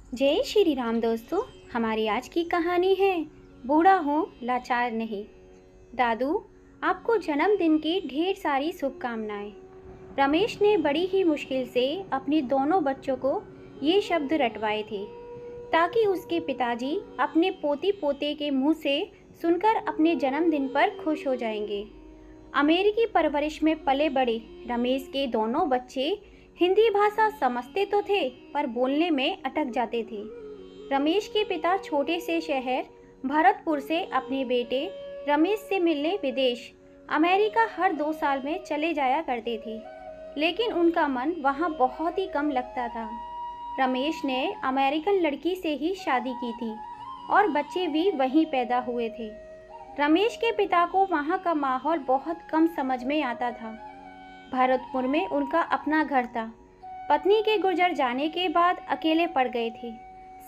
जय श्री राम दोस्तों। हमारी आज की कहानी है बूढ़ा हो लाचार नहीं। दादू, आपको जन्मदिन की ढेर सारी शुभकामनाएं। रमेश ने बड़ी ही मुश्किल से अपने दोनों बच्चों को ये शब्द रटवाए थे ताकि उसके पिताजी अपने पोती पोते के मुंह से सुनकर अपने जन्मदिन पर खुश हो जाएंगे। अमेरिकी परवरिश में पले बड़े रमेश के दोनों बच्चे हिंदी भाषा समझते तो थे पर बोलने में अटक जाते थे। रमेश के पिता छोटे से शहर भरतपुर से अपने बेटे रमेश से मिलने विदेश अमेरिका हर 2 साल में चले जाया करते थे, लेकिन उनका मन वहाँ बहुत ही कम लगता था। रमेश ने अमेरिकन लड़की से ही शादी की थी और बच्चे भी वहीं पैदा हुए थे। रमेश के पिता को वहाँ का माहौल बहुत कम समझ में आता था। भरतपुर में उनका अपना घर था। पत्नी के गुजर जाने के बाद अकेले पड़ गए थे।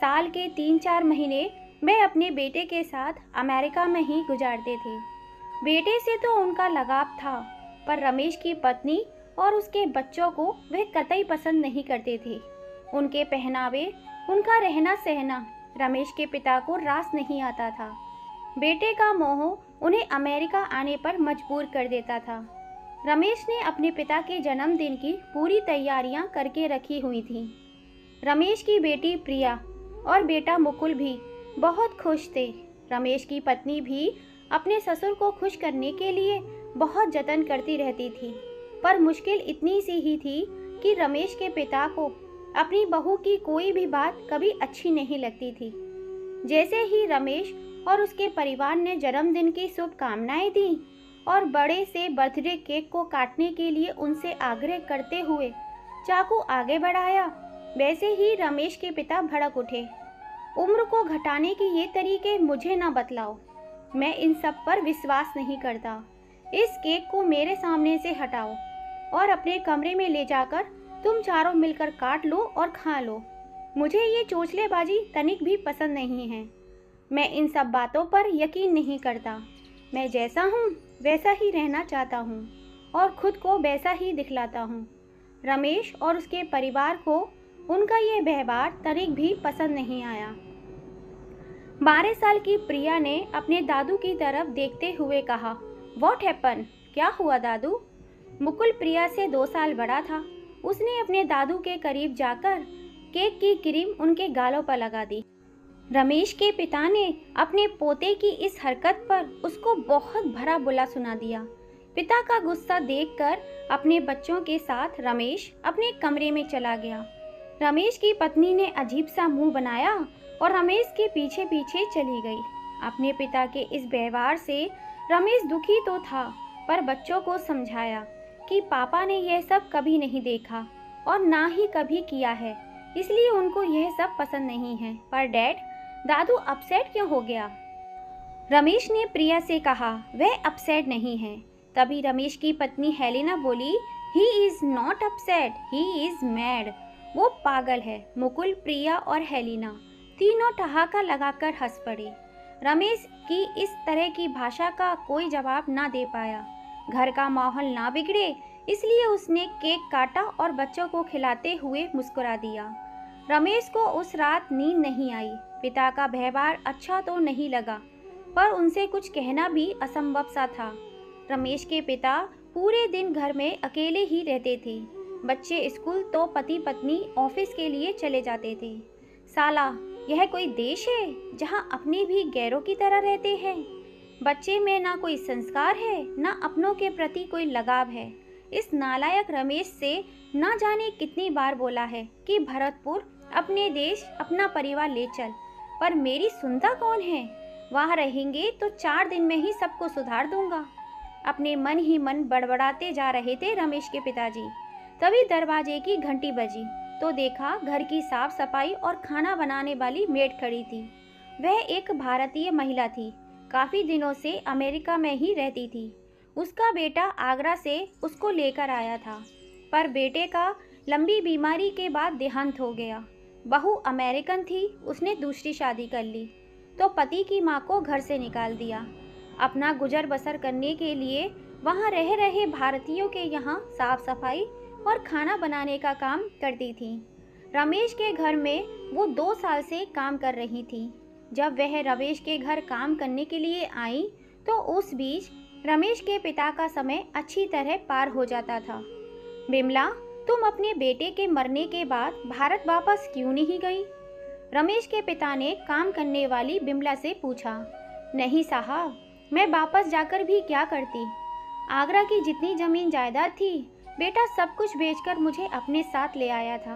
साल के 3-4 महीने वे अपने बेटे के साथ अमेरिका में ही गुजारते थे। बेटे से तो उनका लगाव था, पर रमेश की पत्नी और उसके बच्चों को वह कतई पसंद नहीं करते थे। उनके पहनावे, उनका रहना सहना रमेश के पिता को रास नहीं आता था। बेटे का मोह उन्हें अमेरिका आने पर मजबूर कर देता था। रमेश ने अपने पिता के जन्मदिन की पूरी तैयारियां करके रखी हुई थीं। रमेश की बेटी प्रिया और बेटा मुकुल भी बहुत खुश थे। रमेश की पत्नी भी अपने ससुर को खुश करने के लिए बहुत जतन करती रहती थी, पर मुश्किल इतनी सी ही थी कि रमेश के पिता को अपनी बहू की कोई भी बात कभी अच्छी नहीं लगती थी। जैसे ही रमेश और उसके परिवार ने जन्मदिन की शुभकामनाएं दी और बड़े से बर्थडे केक को काटने के लिए उनसे आग्रह करते हुए चाकू आगे बढ़ाया, वैसे ही रमेश के पिता भड़क उठे। उम्र को घटाने के ये तरीके मुझे ना बतलाओ, मैं इन सब पर विश्वास नहीं करता। इस केक को मेरे सामने से हटाओ और अपने कमरे में ले जाकर तुम चारों मिलकर काट लो और खा लो। मुझे ये चोचलेबाजी तनिक भी पसंद नहीं है। मैं इन सब बातों पर यकीन नहीं करता। मैं जैसा हूँ वैसा ही रहना चाहता हूँ और खुद को वैसा ही दिखलाता हूँ। रमेश और उसके परिवार को उनका ये व्यवहार तनिक भी पसंद नहीं आया। 12 साल की प्रिया ने अपने दादू की तरफ देखते हुए कहा, व्हाट हैपन? क्या हुआ दादू? मुकुल प्रिया से 2 साल बड़ा था। उसने अपने दादू के करीब जाकर केक की क्रीम उनके गालों पर लगा दी। रमेश के पिता ने अपने पोते की इस हरकत पर उसको बहुत भरा बुरा सुना दिया। पिता का गुस्सा देखकर अपने बच्चों के साथ रमेश अपने कमरे में चला गया। रमेश की पत्नी ने अजीब सा मुंह बनाया और रमेश के पीछे पीछे चली गई। अपने पिता के इस व्यवहार से रमेश दुखी तो था, पर बच्चों को समझाया कि पापा ने यह सब कभी नहीं देखा और ना ही कभी किया है, इसलिए उनको यह सब पसंद नहीं है। पर डैड, दादू अपसेट क्यों हो गया? रमेश ने प्रिया से कहा, वह अपसेट नहीं है। तभी रमेश की पत्नी हेलेना बोली, he is not upset, he is mad. वो पागल है। मुकुल, प्रिया और हेलेना तीनों ठहाका लगाकर हंस पड़े। रमेश की इस तरह की भाषा का कोई जवाब ना दे पाया। घर का माहौल ना बिगड़े इसलिए उसने केक काटा और बच्चों को खिलाते हुए मुस्कुरा दिया। रमेश को उस रात नींद नहीं आई। पिता का व्यवहार अच्छा तो नहीं लगा, पर उनसे कुछ कहना भी असंभव सा था। रमेश के पिता पूरे दिन घर में अकेले ही रहते थे। बच्चे स्कूल तो पति पत्नी ऑफिस के लिए चले जाते थे। साला, यह कोई देश है जहां अपने भी गैरों की तरह रहते हैं? बच्चे में ना कोई संस्कार है, ना अपनों के प्रति कोई लगाव है। इस नालायक रमेश से ना जाने कितनी बार बोला है कि भरतपुर अपने देश अपना परिवार ले चल, पर मेरी सुनता कौन है? वहाँ रहेंगे तो 4 दिन में ही सबको सुधार दूंगा। अपने मन ही मन बड़बड़ाते जा रहे थे रमेश के पिताजी। तभी दरवाजे की घंटी बजी तो देखा घर की साफ सफाई और खाना बनाने वाली मेड खड़ी थी। वह एक भारतीय महिला थी। काफ़ी दिनों से अमेरिका में ही रहती थी। उसका बेटा आगरा से उसको लेकर आया था, पर बेटे का लंबी बीमारी के बाद देहांत हो गया। बहू अमेरिकन थी, उसने दूसरी शादी कर ली तो पति की माँ को घर से निकाल दिया। अपना गुजर बसर करने के लिए वहाँ रह रहे भारतीयों के यहाँ साफ सफाई और खाना बनाने का काम करती थी। रमेश के घर में वो 2 साल से काम कर रही थी। जब वह रमेश के घर काम करने के लिए आई तो उस बीच रमेश के पिता का समय अच्छी तरह पार हो जाता था। बिमला, तुम अपने बेटे के मरने के बाद भारत वापस क्यों नहीं गई? रमेश के पिता ने काम करने वाली बिमला से पूछा। नहीं साहब, मैं वापस जाकर भी क्या करती? आगरा की जितनी जमीन जायदाद थी, बेटा सब कुछ बेचकर मुझे अपने साथ ले आया था।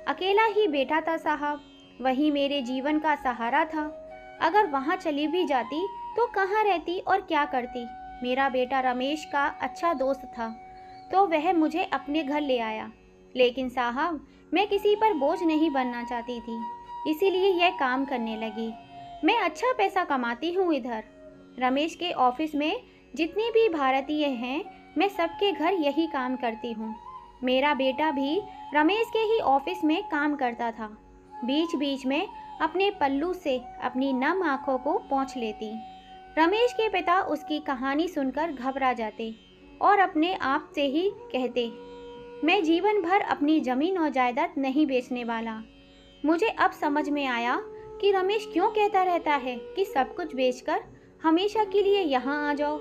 अकेला ही बेटा था साहब, वही मेरे जीवन का सहारा था। अगर वहाँ चली भी जाती तो कहाँ रहती और क्या करती? मेरा बेटा रमेश का अच्छा दोस्त था तो वह मुझे अपने घर ले आया। लेकिन साहब, मैं किसी पर बोझ नहीं बनना चाहती थी, इसीलिए यह काम करने लगी। मैं अच्छा पैसा कमाती हूँ इधर। रमेश के ऑफिस में जितने भी भारतीय हैं, मैं सबके घर यही काम करती हूँ। मेरा बेटा भी रमेश के ही ऑफिस में काम करता था। बीच बीच में अपने पल्लू से अपनी नम आंखों को पोंछ लेती। रमेश के पिता उसकी कहानी सुनकर घबरा जाते और अपने आप से ही कहते, मैं जीवन भर अपनी जमीन और जायदाद नहीं बेचने वाला। मुझे अब समझ में आया कि रमेश क्यों कहता रहता है कि सब कुछ बेचकर हमेशा के लिए यहाँ आ जाओ।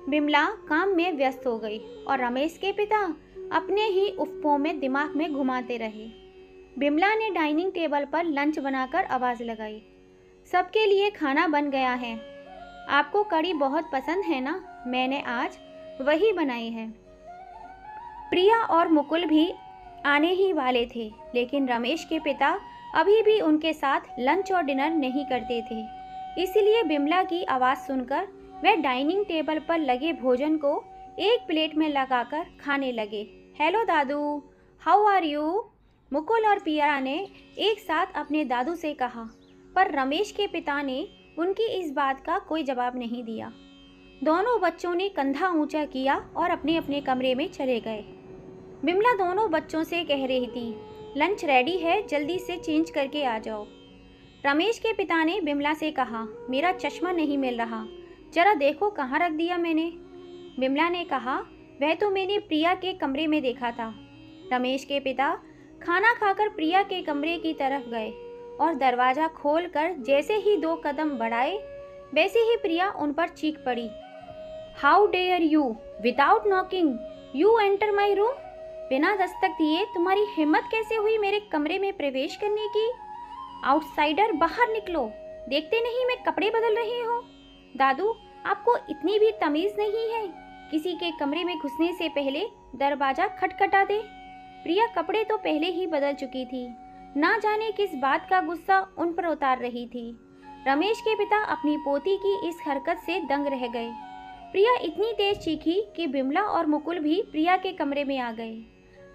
बिमला काम में व्यस्त हो गई और रमेश के पिता अपने ही उफ्फों में दिमाग में घुमाते रहे। बिमला ने डाइनिंग टेबल पर लंच बनाकर आवाज़ लगाई। सबके लिए खाना बन गया है। आपको कढ़ी बहुत पसंद है ना? मैंने आज वही बनाई है। प्रिया और मुकुल भी आने ही वाले थे, लेकिन रमेश के पिता अभी भी उनके साथ लंच और डिनर नहीं करते थे। इसलिए बिमला की आवाज़ सुनकर वह डाइनिंग टेबल पर लगे भोजन को एक प्लेट में लगाकर खाने लगे। हेलो दादू, हाउ आर यू? मुकुल और प्रिया ने एक साथ अपने दादू से कहा, पर रमेश के पिता ने उनकी इस बात का कोई जवाब नहीं दिया। दोनों बच्चों ने कंधा ऊंचा किया और अपने अपने कमरे में चले गए। बिमला दोनों बच्चों से कह रही थी, लंच रेडी है, जल्दी से चेंज करके आ जाओ। रमेश के पिता ने बिमला से कहा, मेरा चश्मा नहीं मिल रहा, जरा देखो कहाँ रख दिया मैंने। बिमला ने कहा, वह तो मैंने प्रिया के कमरे में देखा था। रमेश के पिता खाना खाकर प्रिया के कमरे की तरफ गए और दरवाज़ा खोलकर जैसे ही 2 कदम बढ़ाए, वैसे ही प्रिया उन पर चीख पड़ी, how dare you, without knocking you enter my room? बिना दस्तक दिए तुम्हारी हिम्मत कैसे हुई मेरे कमरे में प्रवेश करने की? आउटसाइडर, बाहर निकलो, देखते नहीं मैं कपड़े बदल रही हूँ। दादू, आपको इतनी भी तमीज़ नहीं है? किसी के कमरे में घुसने से पहले दरवाज़ा खटखटा दे। प्रिया कपड़े तो पहले ही बदल चुकी थी, ना जाने किस बात का गुस्सा उन पर उतार रही थी। रमेश के पिता अपनी पोती की इस हरकत से दंग रह गए। प्रिया इतनी तेज चीखी कि बिमला और मुकुल भी प्रिया के कमरे में आ गए।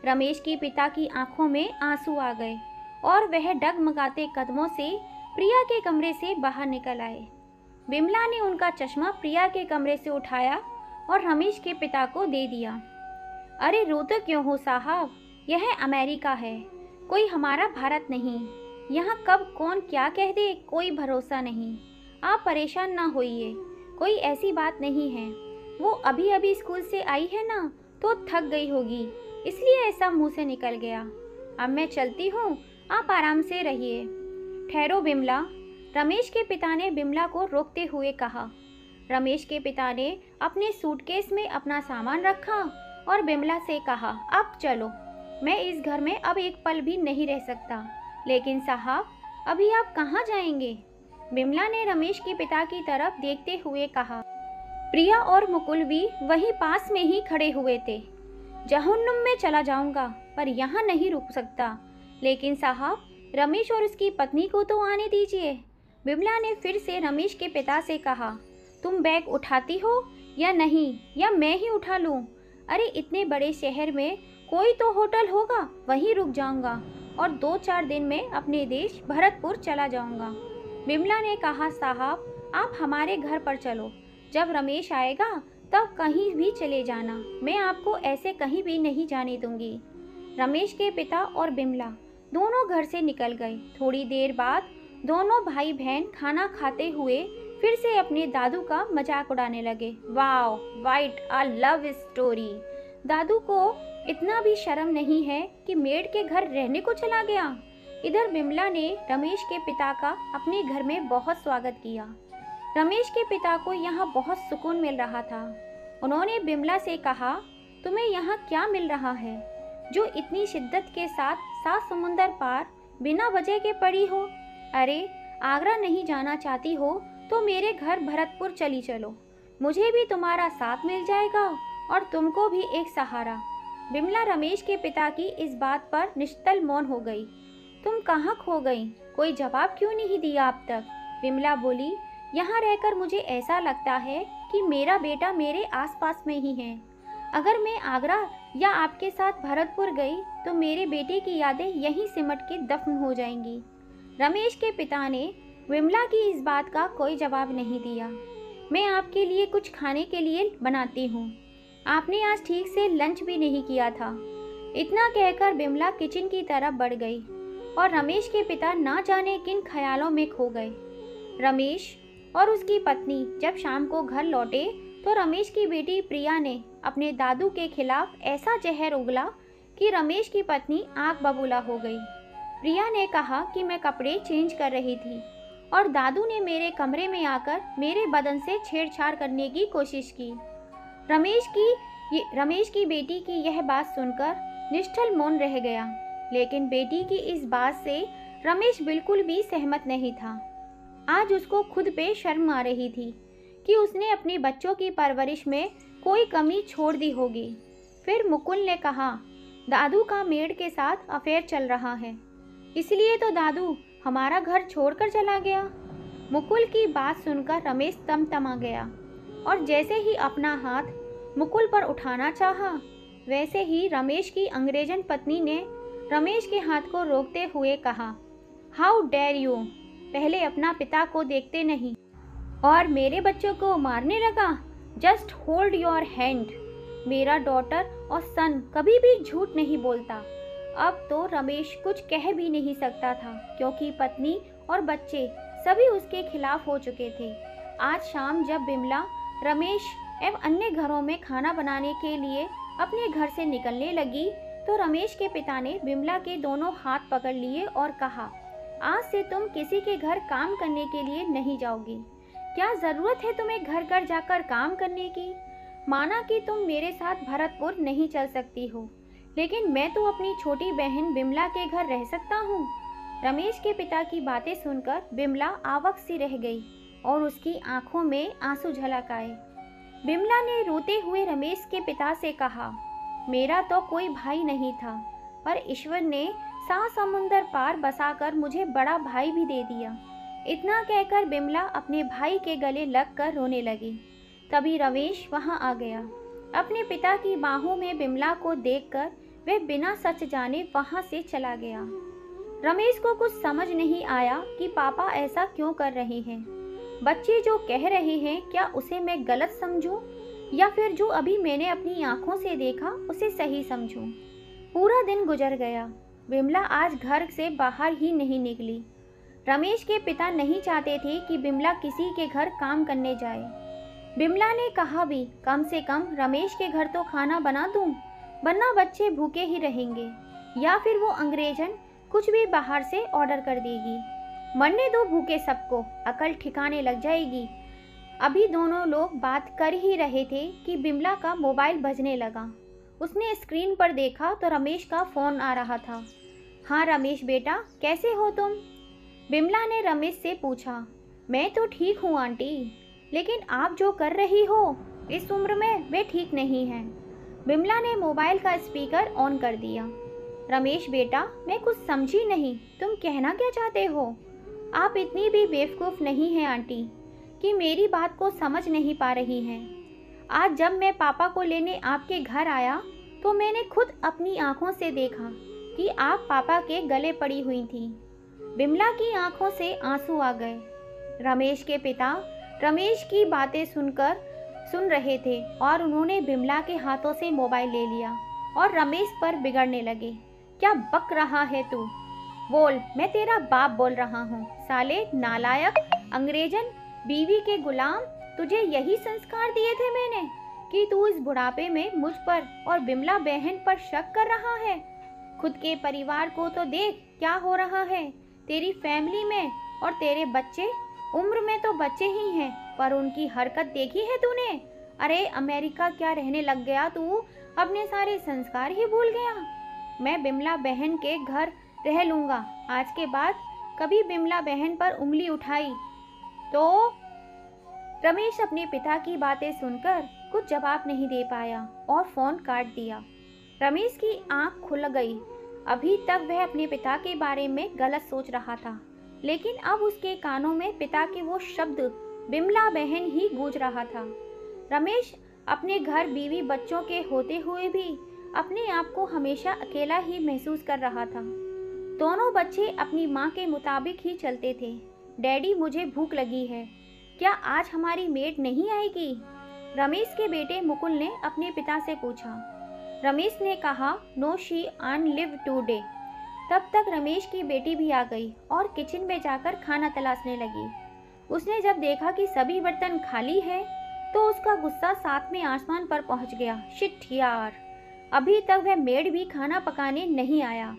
रमेश के पिता की आंखों में आंसू आ गए और वह डगमगाते कदमों से प्रिया के कमरे से बाहर निकल आए। बिमला ने उनका चश्मा प्रिया के कमरे से उठाया और रमेश के पिता को दे दिया। अरे रोते क्यों हो साहब, यह अमेरिका है, कोई हमारा भारत नहीं। यहाँ कब कौन क्या कह दे कोई भरोसा नहीं। आप परेशान ना होइए, कोई ऐसी बात नहीं है। वो अभी अभी स्कूल से आई है ना, तो थक गई होगी, इसलिए ऐसा मुंह से निकल गया। अब मैं चलती हूँ, आप आराम से रहिए। ठहरो बिमला, रमेश के पिता ने बिमला को रोकते हुए कहा। रमेश के पिता ने अपने सूटकेस में अपना सामान रखा और बिमला से कहा, अब चलो, मैं इस घर में अब एक पल भी नहीं रह सकता। लेकिन साहब, अभी आप कहाँ जाएंगे? बिमला ने रमेश के पिता की तरफ देखते हुए कहा। प्रिया और मुकुल भी वहीं पास में ही खड़े हुए थे। जहन्नुम में चला जाऊंगा, पर यहाँ नहीं रुक सकता। लेकिन साहब, रमेश और उसकी पत्नी को तो आने दीजिए। बिमला ने फिर से रमेश के पिता से कहा, तुम बैग उठाती हो या नहीं, या मैं ही उठा लूं? अरे इतने बड़े शहर में कोई तो होटल होगा, वहीं रुक जाऊंगा और 2-4 दिन में अपने देश भरतपुर चला जाऊंगा। बिमला ने कहा, साहब आप हमारे घर पर चलो, जब रमेश आएगा तब कहीं भी चले जाना, मैं आपको ऐसे कहीं भी नहीं जाने दूंगी। रमेश के पिता और बिमला दोनों घर से निकल गए। थोड़ी देर बाद दोनों भाई बहन खाना खाते हुए फिर से अपने दादू का मजाक उड़ाने लगे। Wow, what a love story. दादू को इतना भी शर्म नहीं है कि मेड के घर रहने को चला गया। इधर बिमला ने रमेश के पिता का अपने घर में बहुत स्वागत किया। रमेश के पिता को यहाँ बहुत सुकून मिल रहा था। उन्होंने बिमला से कहा, तुम्हें यहाँ क्या मिल रहा है जो इतनी शिद्दत के साथ 7 समुंदर पार बिना वजह के पड़ी हो? अरे आगरा नहीं जाना चाहती हो तो मेरे घर भरतपुर चली चलो, मुझे भी तुम्हारा साथ मिल जाएगा और तुमको भी एक सहारा। बिमला रमेश के पिता की इस बात पर निश्चल मौन हो गई। तुम कहाँ खो गई? कोई जवाब क्यों नहीं दिया अब तक? बिमला बोली, यहाँ रहकर मुझे ऐसा लगता है कि मेरा बेटा मेरे आसपास में ही है। अगर मैं आगरा या आपके साथ भरतपुर गई तो मेरे बेटे की यादें यहीं सिमट के दफन हो जाएंगी। रमेश के पिता ने विमला की इस बात का कोई जवाब नहीं दिया। मैं आपके लिए कुछ खाने के लिए बनाती हूँ, आपने आज ठीक से लंच भी नहीं किया था। इतना कहकर बिमला किचन की तरफ बढ़ गई और रमेश के पिता ना जाने किन ख्यालों में खो गए। रमेश और उसकी पत्नी जब शाम को घर लौटे तो रमेश की बेटी प्रिया ने अपने दादू के खिलाफ ऐसा जहर उगला कि रमेश की पत्नी आंख बबूला हो गई। प्रिया ने कहा कि मैं कपड़े चेंज कर रही थी और दादू ने मेरे कमरे में आकर मेरे बदन से छेड़छाड़ करने की कोशिश की। रमेश की बेटी की यह बात सुनकर निश्चल मौन रह गया, लेकिन बेटी की इस बात से रमेश बिल्कुल भी सहमत नहीं था। आज उसको खुद पे शर्म आ रही थी कि उसने अपने बच्चों की परवरिश में कोई कमी छोड़ दी होगी। फिर मुकुल ने कहा, दादू का मेड के साथ अफेयर चल रहा है, इसलिए तो दादू हमारा घर छोड़कर चला गया। मुकुल की बात सुनकर रमेश तमतमा गया और जैसे ही अपना हाथ मुकुल पर उठाना चाहा, वैसे ही रमेश की अंग्रेजन पत्नी ने रमेश के हाथ को रोकते हुए कहा, हाउ डेयर यू, पहले अपना पिता को देखते नहीं और मेरे बच्चों को मारने लगा। Just hold your hand. मेरा डॉटर और सन कभी भी झूठ नहीं बोलता। अब तो रमेश कुछ कह भी नहीं सकता था क्योंकि पत्नी और बच्चे सभी उसके खिलाफ हो चुके थे। आज शाम जब बिमला रमेश एवं अन्य घरों में खाना बनाने के लिए अपने घर से निकलने लगी तो रमेश के पिता ने बिमला के दोनों हाथ पकड़ लिए और कहा, आज से तुम किसी के घर काम करने के लिए नहीं जाओगी। क्या ज़रूरत है तुम्हें घर घर जाकर काम करने की? माना कि तुम मेरे साथ भरतपुर नहीं चल सकती हो, लेकिन मैं तो अपनी छोटी बहन बिमला के घर रह सकता हूँ। रमेश के पिता की बातें सुनकर बिमला आवाक सी रह गई और उसकी आंखों में आंसू झलक आए। बिमला ने रोते हुए रमेश के पिता से कहा, मेरा तो कोई भाई नहीं था, पर ईश्वर ने 7 समुंदर पार बसाकर मुझे बड़ा भाई भी दे दिया। इतना कहकर बिमला अपने भाई के गले लगकर रोने लगी। तभी रमेश वहां आ गया। अपने पिता की बाहों में बिमला को देखकर वह बिना सच जाने वहां से चला गया। रमेश को कुछ समझ नहीं आया कि पापा ऐसा क्यों कर रहे हैं। बच्चे जो कह रहे हैं क्या उसे मैं गलत समझूं या फिर जो अभी मैंने अपनी आंखों से देखा उसे सही समझूं। पूरा दिन गुजर गया। बिमला आज घर से बाहर ही नहीं निकली। रमेश के पिता नहीं चाहते थे कि बिमला किसी के घर काम करने जाए। बिमला ने कहा भी, कम से कम रमेश के घर तो खाना बना दूं, वरना बच्चे भूखे ही रहेंगे या फिर वो अंग्रेजन कुछ भी बाहर से ऑर्डर कर देगी। मरने दो भूखे सबको, अकल ठिकाने लग जाएगी। अभी दोनों लोग बात कर ही रहे थे कि बिमला का मोबाइल बजने लगा। उसने स्क्रीन पर देखा तो रमेश का फ़ोन आ रहा था। हाँ रमेश बेटा, कैसे हो तुम? बिमला ने रमेश से पूछा। मैं तो ठीक हूँ आंटी, लेकिन आप जो कर रही हो इस उम्र में वे ठीक नहीं है। बिमला ने मोबाइल का स्पीकर ऑन कर दिया। रमेश बेटा, मैं कुछ समझी नहीं, तुम कहना क्या चाहते हो? आप इतनी भी बेवकूफ़ नहीं हैं आंटी कि मेरी बात को समझ नहीं पा रही हैं। आज जब मैं पापा को लेने आपके घर आया तो मैंने खुद अपनी आंखों से देखा कि आप पापा के गले पड़ी हुई थी। बिमला की आंखों से आंसू आ गए। रमेश के पिता रमेश की बातें सुन रहे थे और उन्होंने बिमला के हाथों से मोबाइल ले लिया और रमेश पर बिगड़ने लगे। क्या बक रहा है तू? बोल, मैं तेरा बाप बोल रहा हूँ। साले नालायक अंग्रेजन बीवी के गुलाम, तुझे यही संस्कार दिए थे मैंने? कि तू इस बुढ़ापे में मुझ पर और बिमला बहन पर शक कर रहा है। खुद के परिवार को तो देख क्या हो रहा है तेरी फैमिली में। और तेरे बच्चे उम्र में तो बच्चे ही हैं, पर उनकी हरकत देखी है तूने? अरे अमेरिका क्या रहने लग गया तू? अपने सारे संस्कार ही भूल गया। मैं बिमला बहन के घर रह लूँगा। आज के बाद कभी बिमला बहन पर उंगली उठाई तो। रमेश अपने पिता की बातें सुनकर कुछ जवाब नहीं दे पाया और फोन काट दिया। रमेश की आंख खुल गई। अभी तक वह अपने पिता के बारे में गलत सोच रहा था, लेकिन अब उसके कानों में पिता के वो शब्द बिमला बहन ही गूंज रहा था। रमेश अपने घर बीवी बच्चों के होते हुए भी अपने आप को हमेशा अकेला ही महसूस कर रहा था। दोनों बच्चे अपनी माँ के मुताबिक ही चलते थे। डैडी मुझे भूख लगी है, क्या आज हमारी मेड नहीं आएगी? रमेश के बेटे मुकुल ने अपने पिता से पूछा। रमेश ने कहा नो शी आन लिव टुडे। तब तक रमेश की बेटी भी आ गई और किचन में जाकर खाना तलाशने लगी। उसने जब देखा कि सभी बर्तन खाली है तो उसका गुस्सा सातवें आसमान पर पहुंच गया। शिट यार, अभी तक वह मेड भी खाना पकाने नहीं आया।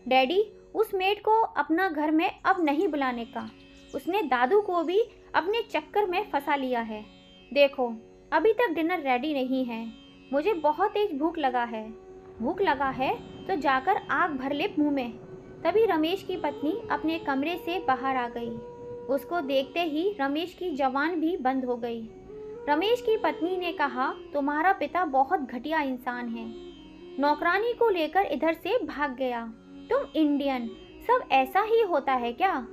डैडी, उस मेड को अपना घर में अब नहीं बुलाने का। उसने दादू को भी अपने चक्कर में फंसा लिया है। देखो अभी तक डिनर रेडी नहीं है, मुझे बहुत तेज भूख लगा है। भूख लगा है तो जाकर आग भर ले मुंह में। तभी रमेश की पत्नी अपने कमरे से बाहर आ गई। उसको देखते ही रमेश की जबान भी बंद हो गई। रमेश की पत्नी ने कहा तुम्हारा पिता बहुत घटिया इंसान है, नौकरानी को लेकर इधर से भाग गया। तुम इंडियन, सब ऐसा ही होता है क्या?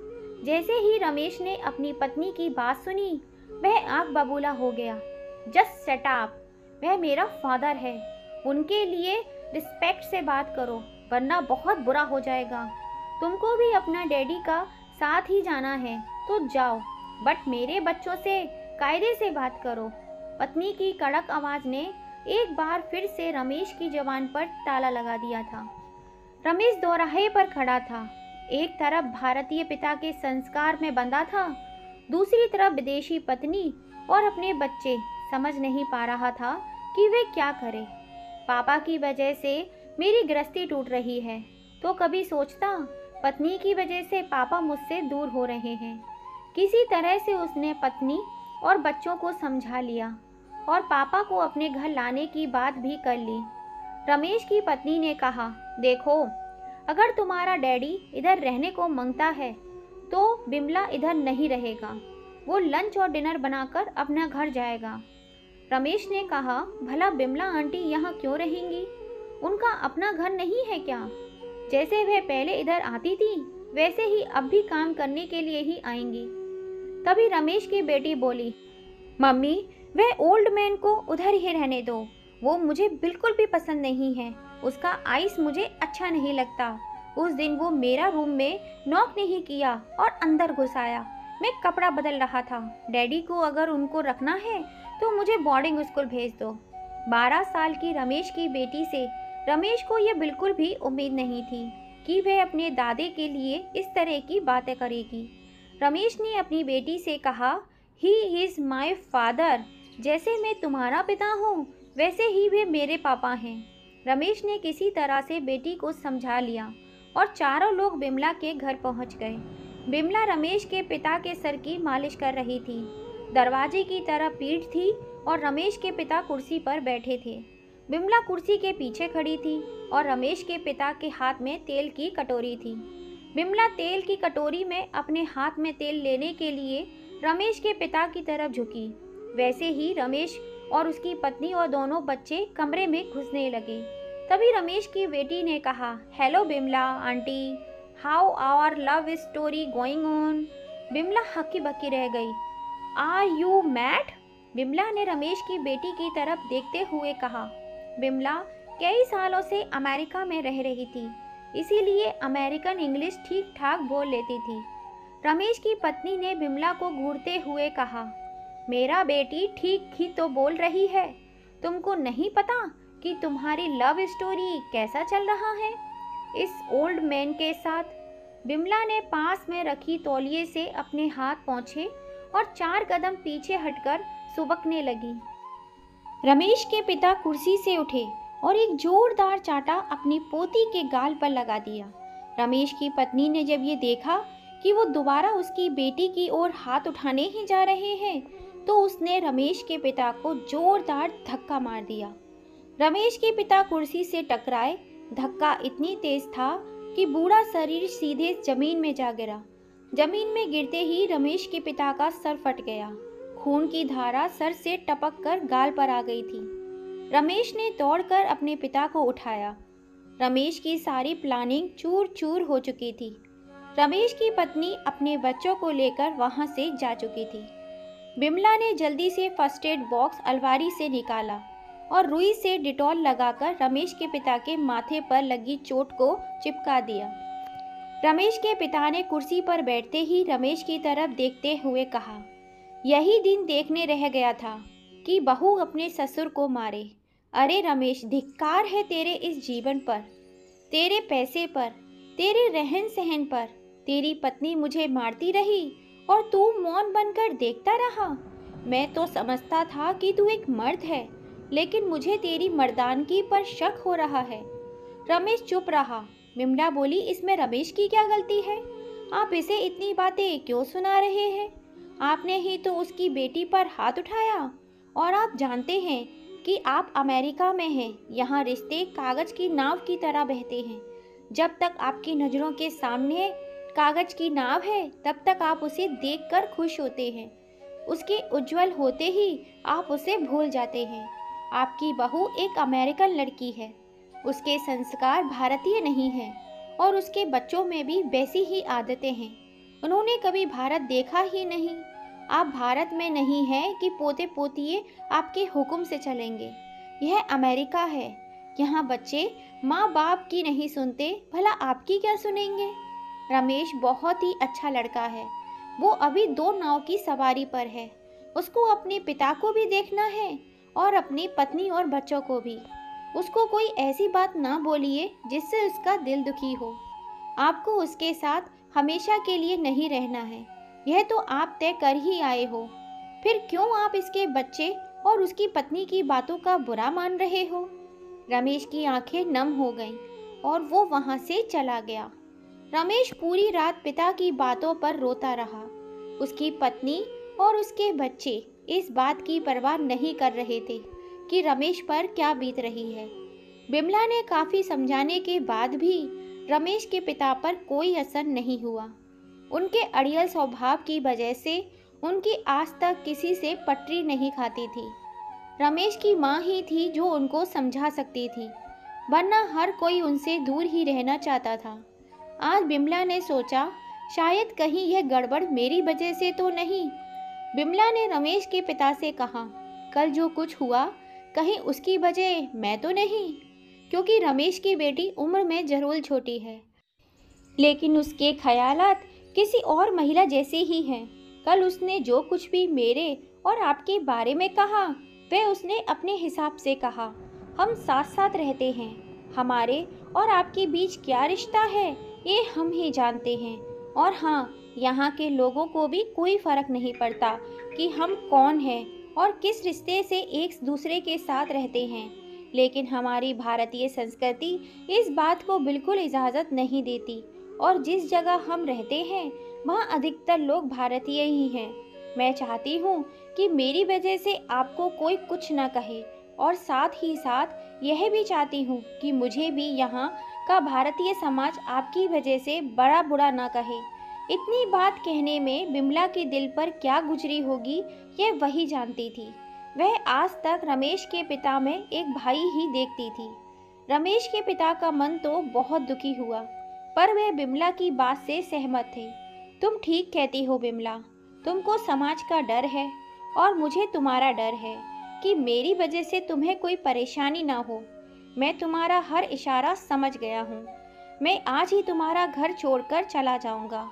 जैसे ही रमेश ने अपनी पत्नी की बात सुनी वह आग बबूला हो गया। जस्ट सेट अप, वह मेरा फादर है, उनके लिए रिस्पेक्ट से बात करो वरना बहुत बुरा हो जाएगा। तुमको भी अपना डैडी का साथ ही जाना है तो जाओ, बट मेरे बच्चों से कायदे से बात करो। पत्नी की कड़क आवाज ने एक बार फिर से रमेश की जबान पर ताला लगा दिया था। रमेश दोराहे पर खड़ा था। एक तरफ भारतीय पिता के संस्कार में बंधा था, दूसरी तरफ विदेशी पत्नी और अपने बच्चे। समझ नहीं पा रहा था कि वे क्या करे। पापा की वजह से मेरी गृहस्थी टूट रही है तो कभी सोचता पत्नी की वजह से पापा मुझसे दूर हो रहे हैं। किसी तरह से उसने पत्नी और बच्चों को समझा लिया और पापा को अपने घर लाने की बात भी कर ली। रमेश की पत्नी ने कहा देखो, अगर तुम्हारा डैडी इधर रहने को मांगता है तो बिमला इधर नहीं रहेगा, वो लंच और डिनर बनाकर अपना घर जाएगा। रमेश ने कहा भला बिमला आंटी यहाँ क्यों रहेंगी? उनका अपना घर नहीं है क्या? जैसे वह पहले इधर आती थी वैसे ही अब भी काम करने के लिए ही आएंगी। तभी रमेश की बेटी बोली मम्मी, वह ओल्ड मैन को उधर ही रहने दो, वो मुझे बिल्कुल भी पसंद नहीं है। उसका आइस मुझे अच्छा नहीं लगता। उस दिन वो मेरा रूम में नॉक नहीं किया और अंदर घुस आया। मैं कपड़ा बदल रहा था। डैडी को अगर उनको रखना है तो मुझे बोर्डिंग स्कूल भेज दो। 12 साल की रमेश की बेटी से रमेश को यह बिल्कुल भी उम्मीद नहीं थी कि वह अपने दादे के लिए इस तरह की बातें करेगी। रमेश ने अपनी बेटी से कहा ही इज़ माई फादर, जैसे मैं तुम्हारा पिता हूँ वैसे ही वे मेरे पापा हैं। रमेश ने किसी तरह से बेटी को समझा लिया और चारों लोग बिमला के घर पहुँच गए। बिमला रमेश के पिता के सर की मालिश कर रही थी। दरवाजे की तरफ पीठ थी और रमेश के पिता कुर्सी पर बैठे थे। बिमला कुर्सी के पीछे खड़ी थी और रमेश के पिता के हाथ में तेल की कटोरी थी। बिमला तेल की कटोरी में अपने हाथ में तेल लेने के लिए रमेश के पिता की तरफ झुकी। वैसे ही रमेश और उसकी पत्नी और दोनों बच्चे कमरे में घुसने लगे। तभी रमेश की बेटी ने कहा hello Bimla aunty, how our love story going on? Bimla हक्की बक्की रह गई। Are you mad? बिमला ने रमेश की बेटी की तरफ देखते हुए कहा। बिमला कई सालों से अमेरिका में रह रही थी, इसीलिए अमेरिकन इंग्लिश ठीक ठाक बोल लेती थी। रमेश की पत्नी ने बिमला को घूरते हुए कहा मेरा बेटी ठीक ही तो बोल रही है, तुमको नहीं पता कि तुम्हारी लव स्टोरी कैसा चल रहा है इस ओल्ड मैन के साथ? बिमला ने पास में रखी तौलिए से अपने हाथ पोंछे और 4 कदम पीछे हटकर सुबकने लगी। रमेश के पिता कुर्सी से उठे और एक जोरदार चांटा अपनी पोती के गाल पर लगा दिया। रमेश की पत्नी ने जब ये देखा कि वो दोबारा उसकी बेटी की ओर हाथ उठाने ही जा रहे हैं, तो उसने रमेश के पिता को जोरदार धक्का मार दिया। रमेश के पिता कुर्सी से टकराए। धक्का इतनी तेज था कि बूढ़ा शरीर सीधे जमीन में जा गिरा। जमीन में गिरते ही रमेश के पिता का सर फट गया। खून की धारा सर से टपक कर गाल पर आ गई थी। रमेश ने दौड़कर अपने पिता को उठाया। रमेश की सारी प्लानिंग चूर चूर हो चुकी थी। रमेश की पत्नी अपने बच्चों को लेकर वहां से जा चुकी थी। बिमला ने जल्दी से फर्स्ट एड बॉक्स अलमारी से निकाला और रुई से डिटॉल लगाकर रमेश के पिता के माथे पर लगी चोट को चिपका दिया। रमेश के पिता ने कुर्सी पर बैठते ही रमेश की तरफ देखते हुए कहा, यही दिन देखने रह गया था कि बहू अपने ससुर को मारे। अरे रमेश, धिक्कार है तेरे इस जीवन पर, तेरे पैसे पर, तेरे रहन सहन पर। तेरी पत्नी मुझे मारती रही और तू मौन बनकर देखता रहा। मैं तो समझता था कि तू एक मर्द है, लेकिन मुझे तेरी मर्दानगी पर शक हो रहा है। रमेश चुप रहा। बिमला बोली, इसमें रमेश की क्या गलती है? आप इसे इतनी बातें क्यों सुना रहे हैं? आपने ही तो उसकी बेटी पर हाथ उठाया और आप जानते हैं कि आप अमेरिका में हैं। यहाँ रिश्ते कागज की नाव की तरह बहते हैं। जब तक आपकी नज़रों के सामने कागज की नाव है, तब तक आप उसे देखकर खुश होते हैं। उसके उज्जवल होते ही आप उसे भूल जाते हैं। आपकी बहू एक अमेरिकन लड़की है, उसके संस्कार भारतीय नहीं हैं और उसके बच्चों में भी वैसी ही आदतें हैं। उन्होंने कभी भारत देखा ही नहीं। आप भारत में नहीं हैं कि पोते पोतिए आपके हुक्म से चलेंगे। यह अमेरिका है। यहाँ बच्चे माँ बाप की नहीं सुनते, भला आपकी क्या सुनेंगे? रमेश बहुत ही अच्छा लड़का है। वो अभी 2 नाव की सवारी पर है। उसको अपने पिता को भी देखना है और अपनी पत्नी और बच्चों को भी। उसको कोई ऐसी बात ना बोलिए जिससे उसका दिल दुखी हो। आपको उसके साथ हमेशा के लिए नहीं रहना है, यह तो आप तय कर ही आए हो। फिर क्यों आप इसके बच्चे और उसकी पत्नी की बातों का बुरा मान रहे हो? रमेश की आंखें नम हो गईं और वो वहां से चला गया। रमेश पूरी रात पिता की बातों पर रोता रहा। उसकी पत्नी और उसके बच्चे इस बात की परवाह नहीं कर रहे थे कि रमेश पर क्या बीत रही है। बिमला ने काफ़ी समझाने के बाद भी रमेश के पिता पर कोई असर नहीं हुआ। उनके अड़ियल स्वभाव की वजह से उनकी आज तक किसी से पटरी नहीं खाती थी। रमेश की माँ ही थी जो उनको समझा सकती थी, वरना हर कोई उनसे दूर ही रहना चाहता था। आज बिमला ने सोचा, शायद कहीं यह गड़बड़ मेरी वजह से तो नहीं। बिमला ने रमेश के पिता से कहा, कल जो कुछ हुआ कहीं उसकी वजह मैं तो नहीं, क्योंकि रमेश की बेटी उम्र में जरूर छोटी है, लेकिन उसके ख्यालात किसी और महिला जैसे ही हैं। कल उसने जो कुछ भी मेरे और आपके बारे में कहा, वह उसने अपने हिसाब से कहा। हम साथ साथ रहते हैं। हमारे और आपके बीच क्या रिश्ता है ये हम ही जानते हैं। और हाँ, यहाँ के लोगों को भी कोई फर्क नहीं पड़ता कि हम कौन हैं और किस रिश्ते से एक दूसरे के साथ रहते हैं। लेकिन हमारी भारतीय संस्कृति इस बात को बिल्कुल इजाज़त नहीं देती और जिस जगह हम रहते हैं वहाँ अधिकतर लोग भारतीय ही हैं। मैं चाहती हूँ कि मेरी वजह से आपको कोई कुछ न कहे और साथ ही साथ यह भी चाहती हूँ कि मुझे भी यहाँ का भारतीय समाज आपकी वजह से बड़ा बुरा ना कहे। इतनी बात कहने में बिमला के दिल पर क्या गुजरी होगी यह वही जानती थी। वह आज तक रमेश के पिता में एक भाई ही देखती थी। रमेश के पिता का मन तो बहुत दुखी हुआ, पर वह बिमला की बात से सहमत थे। तुम ठीक कहती हो बिमला, तुमको समाज का डर है और मुझे तुम्हारा डर है कि मेरी वजह से तुम्हें कोई परेशानी ना हो। मैं तुम्हारा हर इशारा समझ गया हूँ। मैं आज ही तुम्हारा घर छोड़कर चला जाऊँगा।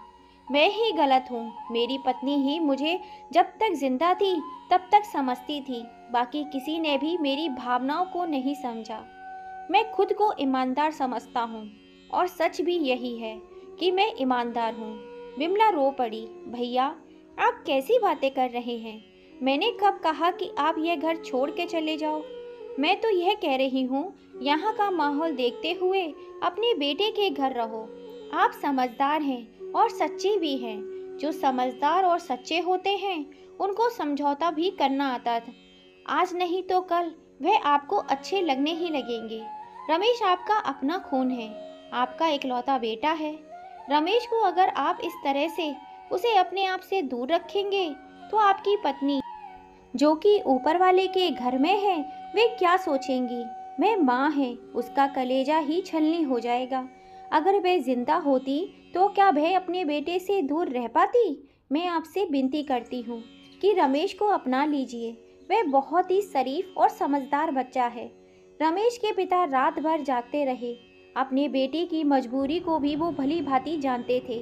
मैं ही गलत हूँ। मेरी पत्नी ही मुझे जब तक जिंदा थी तब तक समझती थी, बाकी किसी ने भी मेरी भावनाओं को नहीं समझा। मैं खुद को ईमानदार समझता हूँ और सच भी यही है कि मैं ईमानदार हूँ। बिमला रो पड़ी। भैया, आप कैसी बातें कर रहे हैं? मैंने कब कहा कि आप यह घर छोड़ के चले जाओ? मैं तो यह कह रही हूँ, यहाँ का माहौल देखते हुए अपने बेटे के घर रहो। आप समझदार हैं और सच्चे भी हैं। जो समझदार और सच्चे होते हैं उनको समझौता भी करना आता था। आज नहीं तो कल वह आपको अच्छे लगने ही लगेंगे। रमेश आपका अपना खून है, आपका इकलौता बेटा है। रमेश को अगर आप इस तरह से उसे अपने आप से दूर रखेंगे तो आपकी पत्नी, जो कि ऊपर वाले के घर में है, वे क्या सोचेंगी? मैं माँ है, उसका कलेजा ही छलनी हो जाएगा। अगर वह जिंदा होती तो क्या वह अपने बेटे से दूर रह पाती? मैं आपसे विनती करती हूँ कि रमेश को अपना लीजिए। वह बहुत ही शरीफ और समझदार बच्चा है। रमेश के पिता रात भर जागते रहे। अपने बेटे की मजबूरी को भी वो भली भांति जानते थे।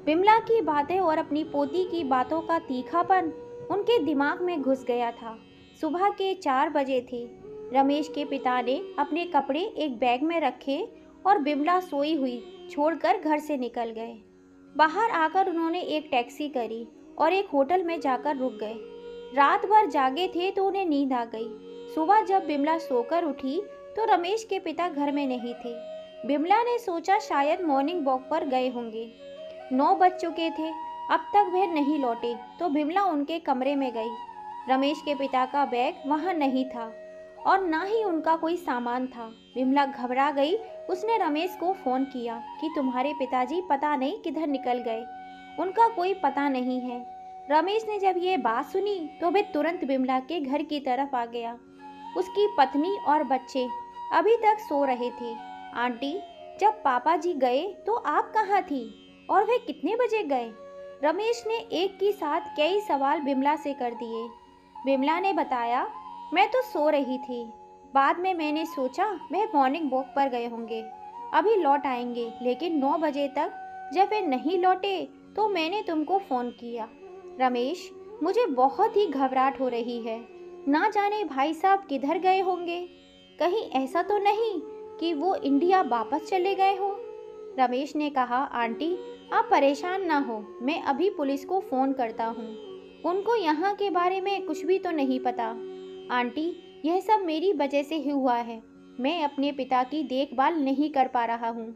विमला की बातें और अपनी पोती की बातों का तीखापन उनके दिमाग में घुस गया था। सुबह के 4 बजे थे। रमेश के पिता ने अपने कपड़े एक बैग में रखे और बिमला सोई हुई छोड़कर घर से निकल गए। बाहर आकर उन्होंने एक टैक्सी करी और एक होटल में जाकर रुक गए। रात भर जागे थे तो उन्हें नींद आ गई। सुबह जब बिमला सोकर उठी तो रमेश के पिता घर में नहीं थे। बिमला ने सोचा शायद मॉर्निंग वॉक पर गए होंगे। 9 बज चुके थे, अब तक वह नहीं लौटे तो बिमला उनके कमरे में गई। रमेश के पिता का बैग वहां नहीं था और ना ही उनका कोई सामान था। बिमला घबरा गई। उसने रमेश को फ़ोन किया कि तुम्हारे पिताजी पता नहीं किधर निकल गए, उनका कोई पता नहीं है। रमेश ने जब ये बात सुनी तो वह तुरंत बिमला के घर की तरफ आ गया। उसकी पत्नी और बच्चे अभी तक सो रहे थे। आंटी, जब पापा जी गए तो आप कहाँ थी और वे कितने बजे गए? रमेश ने एक के साथ कई सवाल बिमला से कर दिए। बिमला ने बताया, मैं तो सो रही थी। बाद में मैंने सोचा वह मॉर्निंग वॉक पर गए होंगे, अभी लौट आएंगे, लेकिन 9 बजे तक जब वे नहीं लौटे तो मैंने तुमको फ़ोन किया। रमेश, मुझे बहुत ही घबराहट हो रही है। ना जाने भाई साहब किधर गए होंगे। कहीं ऐसा तो नहीं कि वो इंडिया वापस चले गए हो? रमेश ने कहा, आंटी आप परेशान ना हो, मैं अभी पुलिस को फ़ोन करता हूँ। उनको यहाँ के बारे में कुछ भी तो नहीं पता। आंटी, यह सब मेरी वजह से ही हुआ है। मैं अपने पिता की देखभाल नहीं कर पा रहा हूँ।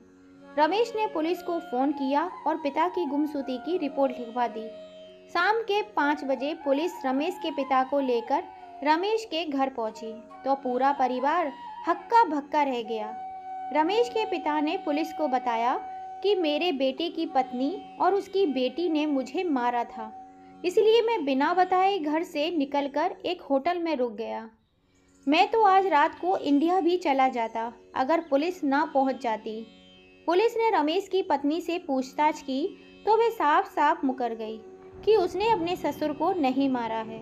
रमेश ने पुलिस को फ़ोन किया और पिता की गुमशुदगी की रिपोर्ट लिखवा दी। शाम के 5 बजे पुलिस रमेश के पिता को लेकर रमेश के घर पहुंची तो पूरा परिवार हक्का भक्का रह गया। रमेश के पिता ने पुलिस को बताया कि मेरे बेटे की पत्नी और उसकी बेटी ने मुझे मारा था, इसलिए मैं बिना बताए घर से निकलकर एक होटल में रुक गया। मैं तो आज रात को इंडिया भी चला जाता अगर पुलिस ना पहुंच जाती। पुलिस ने रमेश की पत्नी से पूछताछ की तो वे साफ साफ मुकर गई कि उसने अपने ससुर को नहीं मारा है।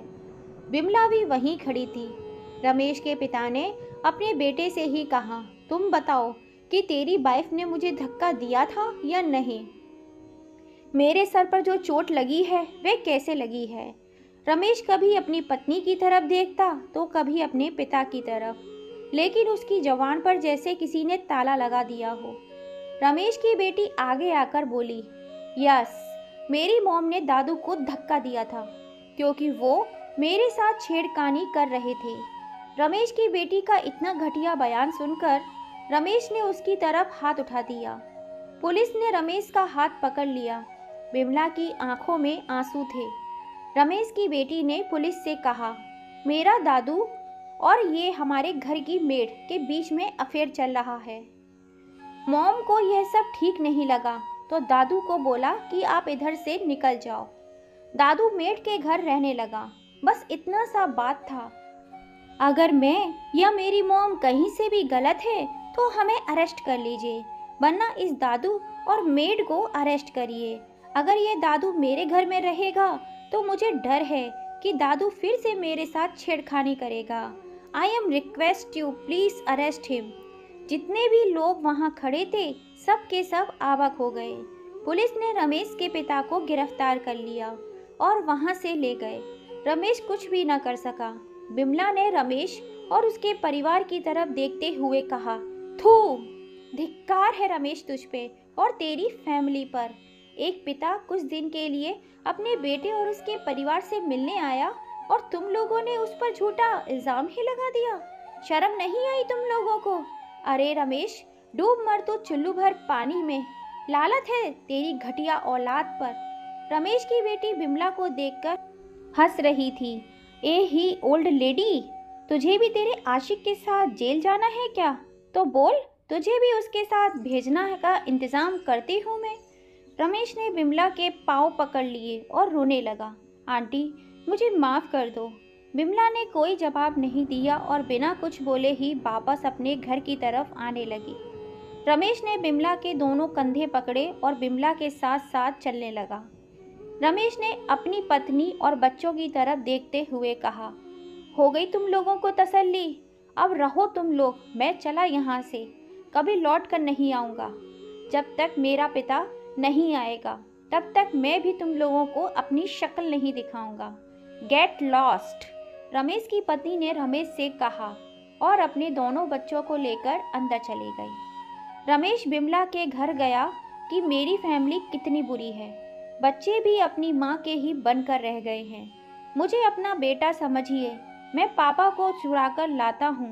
बिमला भी वहीं खड़ी थी। रमेश के पिता ने अपने बेटे से ही कहा, तुम बताओ कि तेरी वाइफ ने मुझे धक्का दिया था या नहीं? मेरे सर पर जो चोट लगी है वह कैसे लगी है? रमेश कभी अपनी पत्नी की तरफ देखता तो कभी अपने पिता की तरफ, लेकिन उसकी जबान पर जैसे किसी ने ताला लगा दिया हो। रमेश की बेटी आगे आकर बोली, यस, मेरी मॉम ने दादू को धक्का दिया था क्योंकि वो मेरे साथ छेड़खानी कर रहे थे। रमेश की बेटी का इतना घटिया बयान सुनकर रमेश ने उसकी तरफ हाथ उठा दिया। पुलिस ने रमेश का हाथ पकड़ लिया। बिमला की आंखों में आंसू थे। रमेश की बेटी ने पुलिस से कहा, मेरा दादू और ये हमारे घर की मेड के बीच में अफेयर चल रहा है। मॉम को यह सब ठीक नहीं लगा तो दादू को बोला कि आप इधर से निकल जाओ। दादू मेड के घर रहने लगा। बस इतना सा बात था। अगर मैं या मेरी मॉम कहीं से भी गलत है तो हमें अरेस्ट कर लीजिए, वरना इस दादू और मेड को अरेस्ट करिए। अगर ये दादू मेरे घर में रहेगा तो मुझे डर है कि दादू फिर से मेरे साथ छेड़खानी करेगा। I am request you please arrest him. जितने भी लोग वहाँ खड़े थे सब के सब आवाक हो गए। पुलिस ने रमेश के पिता को गिरफ्तार कर लिया और वहाँ से ले गए। रमेश कुछ भी न कर सका। बिमला ने रमेश और उसके परिवार की तरफ देखते हुए कहा, थू, धिक्कार है रमेश तुझ पे और तेरी फैमिली पर। एक पिता कुछ दिन के लिए अपने बेटे और उसके परिवार से मिलने आया और तुम लोगों ने उस पर झूठा इल्ज़ाम ही लगा दिया। शर्म नहीं आई तुम लोगों को? अरे रमेश, डूब मर तो चुल्लू भर पानी में। लालत है तेरी घटिया औलाद पर। रमेश की बेटी बिमला को देखकर हंस रही थी। ए ही ओल्ड लेडी, तुझे भी तेरे आशिक के साथ जेल जाना है क्या? तो बोल, तुझे भी उसके साथ भेजना का इंतज़ाम करती हूँ मैं। रमेश ने बिमला के पाँव पकड़ लिए और रोने लगा। आंटी, मुझे माफ़ कर दो। बिमला ने कोई जवाब नहीं दिया और बिना कुछ बोले ही वापस अपने घर की तरफ आने लगी। रमेश ने बिमला के दोनों कंधे पकड़े और बिमला के साथ साथ चलने लगा। रमेश ने अपनी पत्नी और बच्चों की तरफ देखते हुए कहा, हो गई तुम लोगों को तसल्ली? अब रहो तुम लोग, मैं चला यहाँ से, कभी लौट कर नहीं आऊँगा। जब तक मेरा पिता नहीं आएगा तब तक मैं भी तुम लोगों को अपनी शक्ल नहीं दिखाऊंगा। Get lost. रमेश की पत्नी ने रमेश से कहा और अपने दोनों बच्चों को लेकर अंदर चली गई। रमेश बिमला के घर गया कि मेरी फैमिली कितनी बुरी है। बच्चे भी अपनी माँ के ही बनकर रह गए हैं। मुझे अपना बेटा समझिए, मैं पापा को चुरा कर लाता हूँ।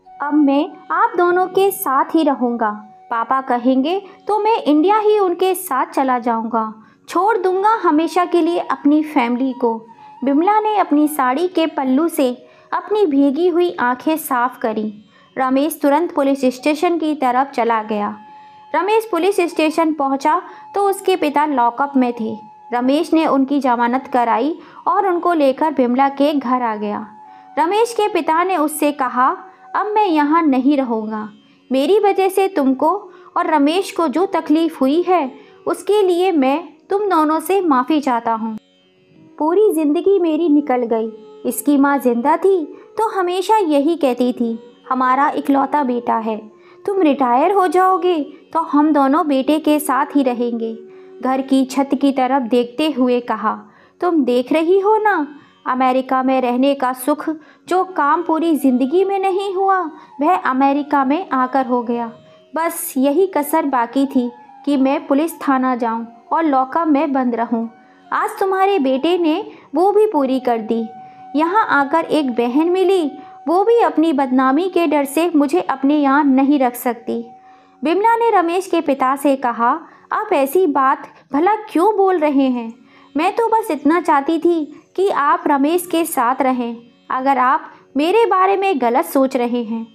अब मैं आप दोनों के साथ ही रहूँगा। पापा कहेंगे तो मैं इंडिया ही उनके साथ चला जाऊँगा। छोड़ दूँगा हमेशा के लिए अपनी फैमिली को। बिमला ने अपनी साड़ी के पल्लू से अपनी भीगी हुई आंखें साफ करी। रमेश तुरंत पुलिस स्टेशन की तरफ चला गया। रमेश पुलिस स्टेशन पहुंचा तो उसके पिता लॉकअप में थे। रमेश ने उनकी जमानत कराई और उनको लेकर बिमला के घर आ गया। रमेश के पिता ने उससे कहा, अब मैं यहाँ नहीं रहूँगा। मेरी वजह से तुमको और रमेश को जो तकलीफ़ हुई है उसके लिए मैं तुम दोनों से माफ़ी चाहता हूँ। पूरी ज़िंदगी मेरी निकल गई। इसकी माँ जिंदा थी तो हमेशा यही कहती थी, हमारा इकलौता बेटा है, तुम रिटायर हो जाओगे तो हम दोनों बेटे के साथ ही रहेंगे। घर की छत की तरफ देखते हुए कहा, तुम देख रही हो ना, अमेरिका में रहने का सुख जो काम पूरी ज़िंदगी में नहीं हुआ वह अमेरिका में आकर हो गया। बस यही कसर बाकी थी कि मैं पुलिस थाना जाऊं और लॉकअप में बंद रहूं। आज तुम्हारे बेटे ने वो भी पूरी कर दी। यहाँ आकर एक बहन मिली, वो भी अपनी बदनामी के डर से मुझे अपने यहाँ नहीं रख सकती। बिमला ने रमेश के पिता से कहा, आप ऐसी बात भला क्यों बोल रहे हैं? मैं तो बस इतना चाहती थी कि आप रमेश के साथ रहें। अगर आप मेरे बारे में गलत सोच रहे हैं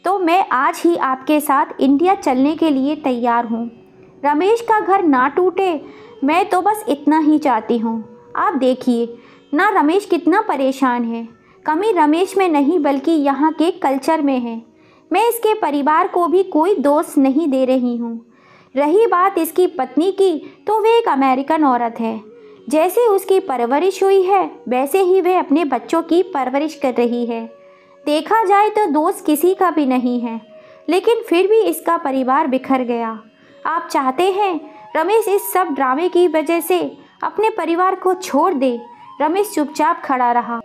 तो मैं आज ही आपके साथ इंडिया चलने के लिए तैयार हूँ। रमेश का घर ना टूटे, मैं तो बस इतना ही चाहती हूँ। आप देखिए ना रमेश कितना परेशान है। कमी रमेश में नहीं बल्कि यहाँ के कल्चर में है। मैं इसके परिवार को भी कोई दोष नहीं दे रही हूँ। रही बात इसकी पत्नी की, तो वे एक अमेरिकन औरत है। जैसे उसकी परवरिश हुई है वैसे ही वह अपने बच्चों की परवरिश कर रही है। देखा जाए तो दोष किसी का भी नहीं है, लेकिन फिर भी इसका परिवार बिखर गया। आप चाहते हैं रमेश इस सब ड्रामे की वजह से अपने परिवार को छोड़ दे? रमेश चुपचाप खड़ा रहा।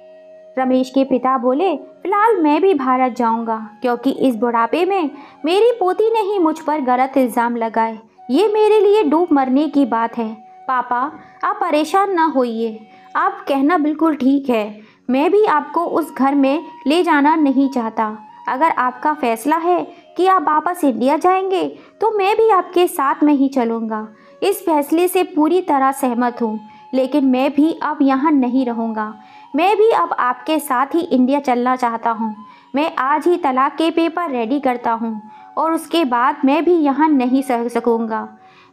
रमेश के पिता बोले, फिलहाल मैं भी भारत जाऊंगा, क्योंकि इस बुढ़ापे में मेरी पोती ने ही मुझ पर गलत इल्ज़ाम लगाए। ये मेरे लिए डूब मरने की बात है। पापा, आप परेशान ना होइए। आप कहना बिल्कुल ठीक है। मैं भी आपको उस घर में ले जाना नहीं चाहता। अगर आपका फैसला है कि आप वापस इंडिया जाएंगे तो मैं भी आपके साथ में ही चलूँगा। इस फैसले से पूरी तरह सहमत हूँ, लेकिन मैं भी अब यहाँ नहीं रहूँगा। मैं भी अब आपके साथ ही इंडिया चलना चाहता हूँ। मैं आज ही तलाक के पेपर रेडी करता हूँ और उसके बाद मैं भी यहाँ नहीं सह सकूँगा।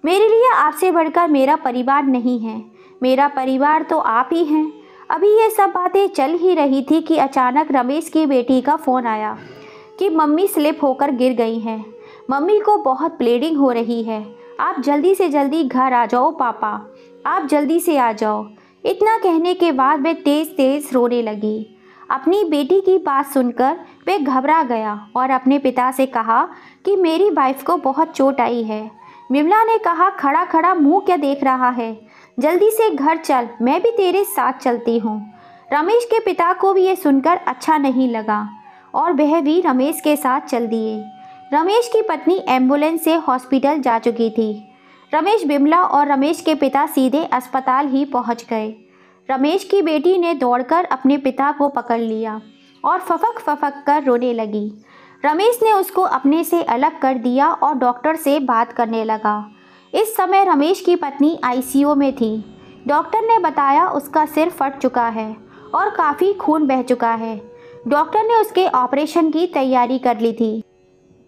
मेरे लिए आपसे बढ़कर मेरा परिवार नहीं है। मेरा परिवार तो आप ही हैं। अभी ये सब बातें चल ही रही थी कि अचानक रमेश की बेटी का फ़ोन आया कि मम्मी स्लिप होकर गिर गई हैं। मम्मी को बहुत ब्लीडिंग हो रही है। आप जल्दी से जल्दी घर आ जाओ पापा, आप जल्दी से आ जाओ। इतना कहने के बाद वह तेज़ तेज़ रोने लगी। अपनी बेटी की बात सुनकर वह घबरा गया और अपने पिता से कहा कि मेरी वाइफ को बहुत चोट आई है। बिमला ने कहा, खड़ा खड़ा मुंह क्या देख रहा है, जल्दी से घर चल, मैं भी तेरे साथ चलती हूँ। रमेश के पिता को भी ये सुनकर अच्छा नहीं लगा और वह भी रमेश के साथ चल दिए। रमेश की पत्नी एम्बुलेंस से हॉस्पिटल जा चुकी थी। रमेश, बिमला और रमेश के पिता सीधे अस्पताल ही पहुंच गए। रमेश की बेटी ने दौड़कर अपने पिता को पकड़ लिया और फफक फफक कर रोने लगी। रमेश ने उसको अपने से अलग कर दिया और डॉक्टर से बात करने लगा। इस समय रमेश की पत्नी आईसीयू में थी। डॉक्टर ने बताया उसका सिर फट चुका है और काफ़ी खून बह चुका है। डॉक्टर ने उसके ऑपरेशन की तैयारी कर ली थी।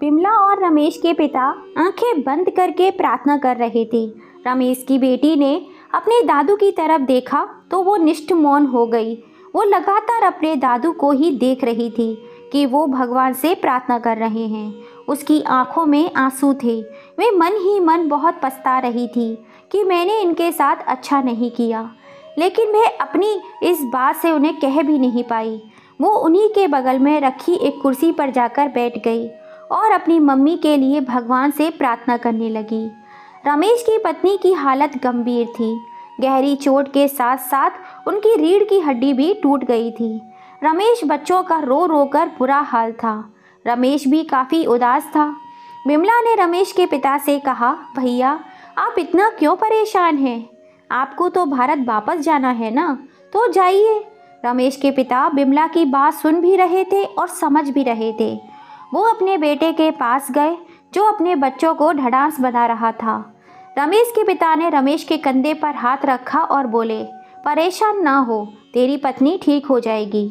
विमला और रमेश के पिता आंखें बंद करके प्रार्थना कर रहे थे। रमेश की बेटी ने अपने दादू की तरफ देखा तो वो निष्ठ मौन हो गई। वो लगातार अपने दादू को ही देख रही थी कि वो भगवान से प्रार्थना कर रहे हैं। उसकी आंखों में आंसू थे। वे मन ही मन बहुत पछता रही थी कि मैंने इनके साथ अच्छा नहीं किया, लेकिन वह अपनी इस बात से उन्हें कह भी नहीं पाई। वो उन्हीं के बगल में रखी एक कुर्सी पर जाकर बैठ गई और अपनी मम्मी के लिए भगवान से प्रार्थना करने लगी। रमेश की पत्नी की हालत गंभीर थी। गहरी चोट के साथ साथ उनकी रीढ़ की हड्डी भी टूट गई थी। रमेश बच्चों का रो रो कर बुरा हाल था। रमेश भी काफ़ी उदास था। विमला ने रमेश के पिता से कहा, भैया आप इतना क्यों परेशान हैं? आपको तो भारत वापस जाना है ना, तो जाइए। रमेश के पिता विमला की बात सुन भी रहे थे और समझ भी रहे थे। वो अपने बेटे के पास गए जो अपने बच्चों को ढांढस बना रहा था। रमेश के पिता ने रमेश के कंधे पर हाथ रखा और बोले, परेशान ना हो, तेरी पत्नी ठीक हो जाएगी।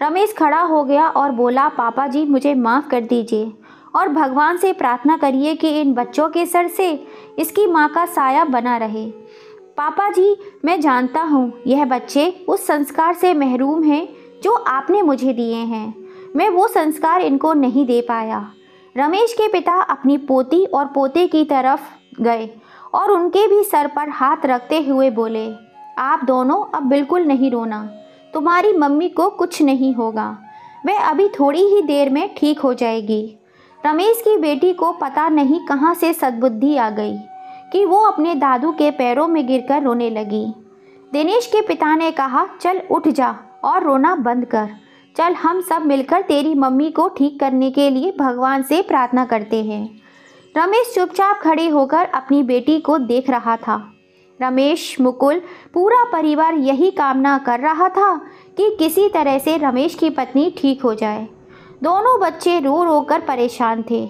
रमेश खड़ा हो गया और बोला, पापा जी मुझे माफ़ कर दीजिए और भगवान से प्रार्थना करिए कि इन बच्चों के सर से इसकी माँ का साया बना रहे। पापा जी मैं जानता हूँ यह बच्चे उस संस्कार से महरूम हैं जो आपने मुझे दिए हैं। मैं वो संस्कार इनको नहीं दे पाया। रमेश के पिता अपनी पोती और पोते की तरफ गए और उनके भी सर पर हाथ रखते हुए बोले, आप दोनों अब बिल्कुल नहीं रोना, तुम्हारी मम्मी को कुछ नहीं होगा, वह अभी थोड़ी ही देर में ठीक हो जाएगी। रमेश की बेटी को पता नहीं कहाँ से सद्बुद्धि आ गई कि वो अपने दादू के पैरों में गिरकर रोने लगी। दिनेश के पिता ने कहा, चल उठ जा और रोना बंद कर, चल हम सब मिलकर तेरी मम्मी को ठीक करने के लिए भगवान से प्रार्थना करते हैं। रमेश चुपचाप खड़े होकर अपनी बेटी को देख रहा था। रमेश, मुकुल, पूरा परिवार यही कामना कर रहा था कि किसी तरह से रमेश की पत्नी ठीक हो जाए। दोनों बच्चे रो रो कर परेशान थे।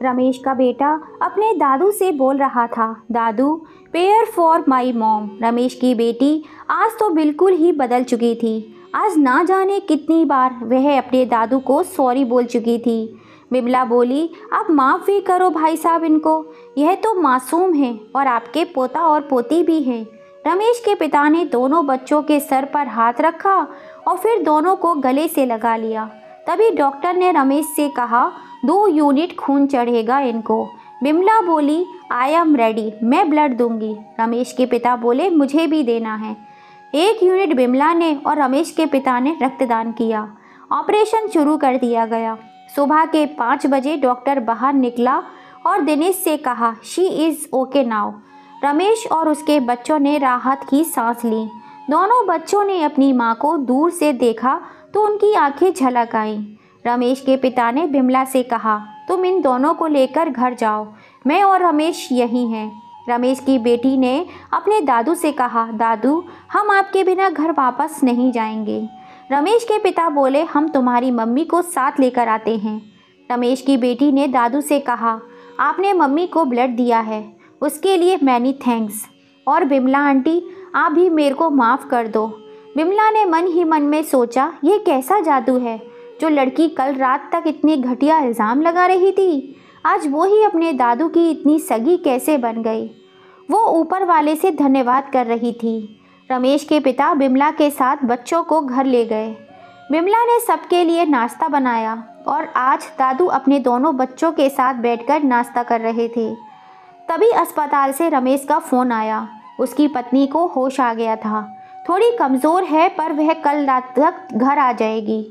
रमेश का बेटा अपने दादू से बोल रहा था, दादू prayer for my mom. Ramesh की बेटी आज तो बिल्कुल ही बदल चुकी थी। आज ना जाने कितनी बार वह अपने दादू को सॉरी बोल चुकी थी। विमला बोली, आप माफ़ भी करो भाई साहब इनको, यह तो मासूम है और आपके पोता और पोती भी हैं। रमेश के पिता ने दोनों बच्चों के सर पर हाथ रखा और फिर दोनों को गले से लगा लिया। तभी डॉक्टर ने रमेश से कहा, 2 यूनिट खून चढ़ेगा इनको। विमला बोली, आई एम रेडी, मैं ब्लड दूंगी। रमेश के पिता बोले, मुझे भी देना है। 1 यूनिट विमला ने और रमेश के पिता ने रक्तदान किया। ऑपरेशन शुरू कर दिया गया। सुबह के 5 बजे डॉक्टर बाहर निकला और दिनेश से कहा, she is okay now. Ramesh और उसके बच्चों ने राहत की सांस ली। दोनों बच्चों ने अपनी माँ को दूर से देखा तो उनकी आंखें झलक आईं। रमेश के पिता ने विमला से कहा, तुम इन दोनों को लेकर घर जाओ, मैं और रमेश यहीं हैं। रमेश की बेटी ने अपने दादू से कहा, दादू हम आपके बिना घर वापस नहीं जाएंगे। रमेश के पिता बोले, हम तुम्हारी मम्मी को साथ लेकर आते हैं। रमेश की बेटी ने दादू से कहा, आपने मम्मी को ब्लड दिया है, उसके लिए मैनी थैंक्स। और विमला आंटी आप भी मेरे को माफ़ कर दो। विमला ने मन ही मन में सोचा, ये कैसा जादू है, जो लड़की कल रात तक इतने घटिया इल्ज़ाम लगा रही थी, आज वो ही अपने दादू की इतनी सगी कैसे बन गई। वो ऊपर वाले से धन्यवाद कर रही थी। रमेश के पिता विमला के साथ बच्चों को घर ले गए। विमला ने सबके लिए नाश्ता बनाया और आज दादू अपने दोनों बच्चों के साथ बैठकर नाश्ता कर रहे थे। तभी अस्पताल से रमेश का फ़ोन आया। उसकी पत्नी को होश आ गया था। थोड़ी कमज़ोर है पर वह कल रात तक घर आ जाएगी।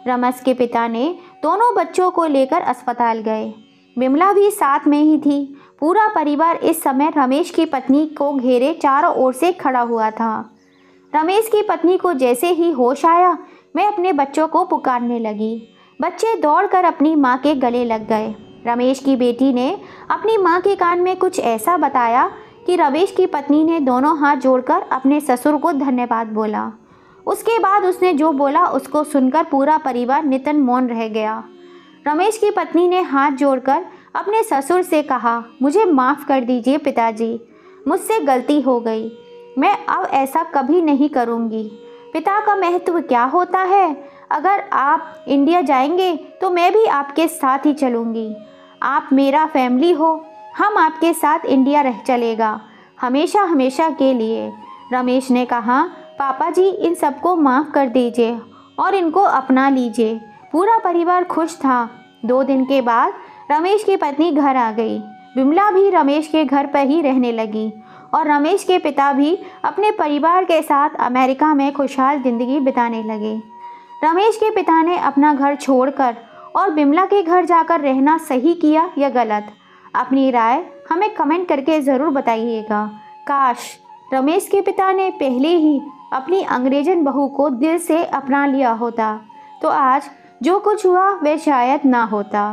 रमेश के पिता ने दोनों बच्चों को लेकर अस्पताल गए। विमला भी साथ में ही थी। पूरा परिवार इस समय रमेश की पत्नी को घेरे चारों ओर से खड़ा हुआ था। रमेश की पत्नी को जैसे ही होश आया, वह अपने बच्चों को पुकारने लगी। बच्चे दौड़कर अपनी माँ के गले लग गए। रमेश की बेटी ने अपनी माँ के कान में कुछ ऐसा बताया कि रमेश की पत्नी ने दोनों हाथ जोड़कर अपने ससुर को धन्यवाद बोला। उसके बाद उसने जो बोला उसको सुनकर पूरा परिवार नितन मौन रह गया। रमेश की पत्नी ने हाथ जोड़कर अपने ससुर से कहा, मुझे माफ़ कर दीजिए पिताजी, मुझसे गलती हो गई, मैं अब ऐसा कभी नहीं करूँगी। पिता का महत्व क्या होता है? अगर आप इंडिया जाएंगे तो मैं भी आपके साथ ही चलूँगी। आप मेरा फैमिली हो, हम आपके साथ इंडिया रह चलेगा, हमेशा हमेशा के लिए। रमेश ने कहा, पापा जी इन सबको माफ़ कर दीजिए और इनको अपना लीजिए। पूरा परिवार खुश था। 2 दिन के बाद रमेश की पत्नी घर आ गई। विमला भी रमेश के घर पर ही रहने लगी और रमेश के पिता भी अपने परिवार के साथ अमेरिका में खुशहाल ज़िंदगी बिताने लगे। रमेश के पिता ने अपना घर छोड़कर और विमला के घर जाकर रहना सही किया या गलत? अपनी राय हमें कमेंट करके ज़रूर बताइएगा। काश रमेश के पिता ने पहले ही अपनी अंग्रेजन बहू को दिल से अपना लिया होता तो आज जो कुछ हुआ वह शायद ना होता।